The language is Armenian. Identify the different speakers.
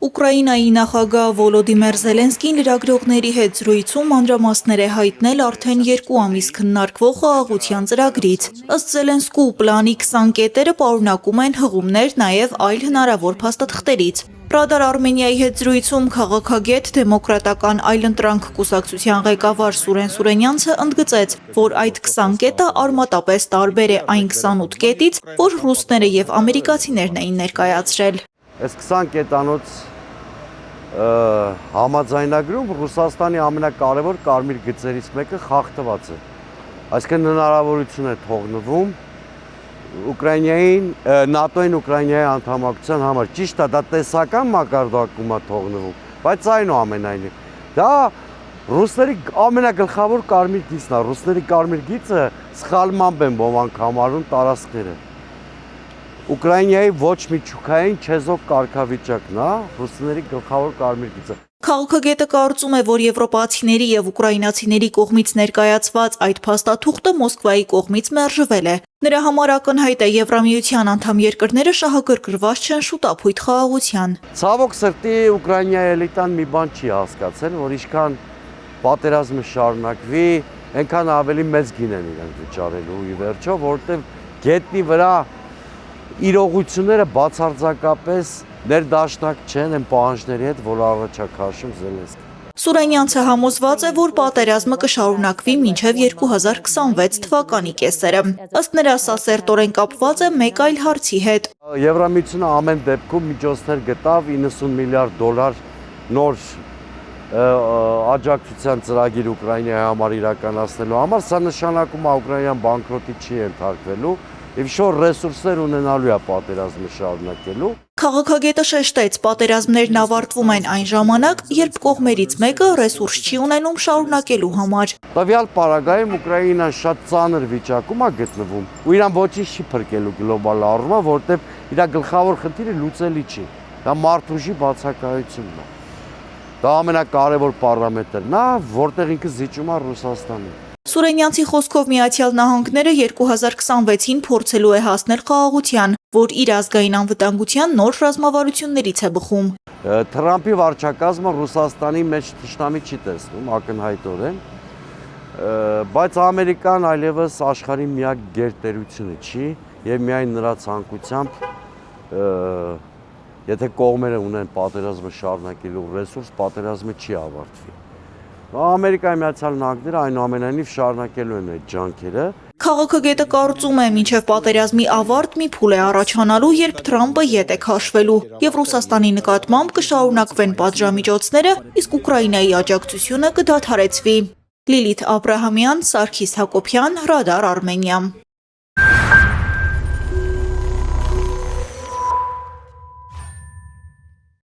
Speaker 1: Ուկրաինայի նախագահ Վոլոդիմիր Զելենսկին լրագրողների հետ զրույցում մանրամասներ է հայտնել արդեն 2 ամիս քննարկվող խաղաղության ծրագրից։ Ըստ Զելենսկու պլանի 20 կետերը պարունակում են հղումներ նաև այլ հնարավոր փաստաթղթերից։ Ռադար Արմենիայի հետ զրույցում քաղաքագետ դեմոկրատական այլընտրանք կուսակցության ղեկավար Սուրեն Սուրենյանցը ընդգծեց, որ այդ 20 կետը արմատապես տարբեր է այն 28 կետից, որ ռուսները եւ ամերիկացիներն էին ներկայացրել։
Speaker 2: Այս 20 կետանոց համաձայնագրում Ռուսաստանի ամենակարևոր կարմիր գծերից մեկը խախտված է։ Այսինքն հնարավորություն է թողնվում Ուկրաինային, ՆԱՏՕ-ին Ուկրաինայի անդամակցության համար։ Ճիշտ է, դա տեսական մակարդակում է թողնվում, բայց այնուամենայնիվ դա ռուսների ամենագլխավոր կարմիր գիծն է։ Ռուսների կարմիր գիծը սխալմամբ են ոմանք համարում տարածքները։ Ուկրաինայի ոչ միջուկային չեզոք կարգավիճակն է, ռուսների գլխավոր կարմիր գիծը։
Speaker 1: Քաղաքագետը կարծում է, որ եվրոպացիների եւ ուկրաինացիների կողմից ներկայացված այդ փաստաթուղթը Մոսկվայի կողմից մերժվել է։ Նրա համար ակնհայտ է Եվրամիության անդամ երկրները շահագրգռված չեն շուտափույթ խաղաղության։
Speaker 2: Ցավոք սրտի Ուկրաինայի էլիտան մի բան չի հասկացել, որ ինչքան պատերազմը շարունակվի, այնքան ավելի մեծ գին են իրենք վճարելու ի վերջո, որովհետեւ գետնի վրա իրողությունները բացարձակապես ներդաշնակ չեն այն պահանջների հետ, որ առաջ է քաշում Զելենսկին։
Speaker 1: Սուրենյանցը համոզված է, որ պատերազմը կշարունակվի մինչև 2026 թվականի կեսերը։ Ըստ նրա, սա սերտորեն կապված է մեկ այլ հարցի հետ։
Speaker 2: Եվրամիությունը ամեն դեպքում միջոցներ գտավ 90 միլիարդ դոլար նոր աջակցության ծրագիր Ուկրաինայի համար իրականացնելու համար, սա նշանակում է Ուկրաինան բանկրոտի չի ենթարկվելու եւ շոր ռեսուրսներ ունենալու է պատերազմը շարունակելու։
Speaker 1: Քաղաքագետը շեշտեց, պատերազմներն ավարտվում են այն ժամանակ, երբ կողմերից մեկը ռեսուրս չի ունենում շարունակելու համար։
Speaker 2: Տվյալ պարագայում Ուկրաինան շատ ծանր վիճակում է գտնվում ու իրան ոչինչ չի փրկելու գլոբալ առումով, որտեղ իր գլխավոր խնդիրը լուծելի չի։ Դա մարդուժի բացակայությունն է։ Դա ամենակարևոր պարամետրն է, որտեղ ինքը զիջում է Ռուսաստանին։
Speaker 1: Սուրենյանցի խոսքով Միացյալ Նահանգները 2026-ին փորձելու է հասնել խաղաղության, որ իր ազգային անվտանգության նոր ռազմավարություններից է բխում։
Speaker 2: Թրամփի վարչակազմը Ռուսաստանի մեջ թշնամի չի տեսնում ակնհայտորեն, բայց Ամերիկան այլևս աշխարհի միակ գերտերությունը չի եւ միայն նրա ցանկությամբ եթե կողմերը ունեն պատերազմը շարունակելու ռեսուրս, պատերազմը չի ավարտվի։ Ամերիկայի Միացյալ Նահանգները այնուամենայնիվ շարունակելու են այդ ջանքերը։
Speaker 1: Քաղաքագետը կարծում է, մինչև պատերազմի ավարտ մի փուլ է առաջանալու, երբ Թրամփը ետ է քաշվելու, եւ Ռուսաստանի նկատմամբ կշարունակվեն պատժամիջոցները, իսկ Ուկրաինայի աջակցությունը կդադարեցվի։ Լիլիթ Աբրահամյան, Սարգիս Հակոբյան, Ռադար Արմենիա։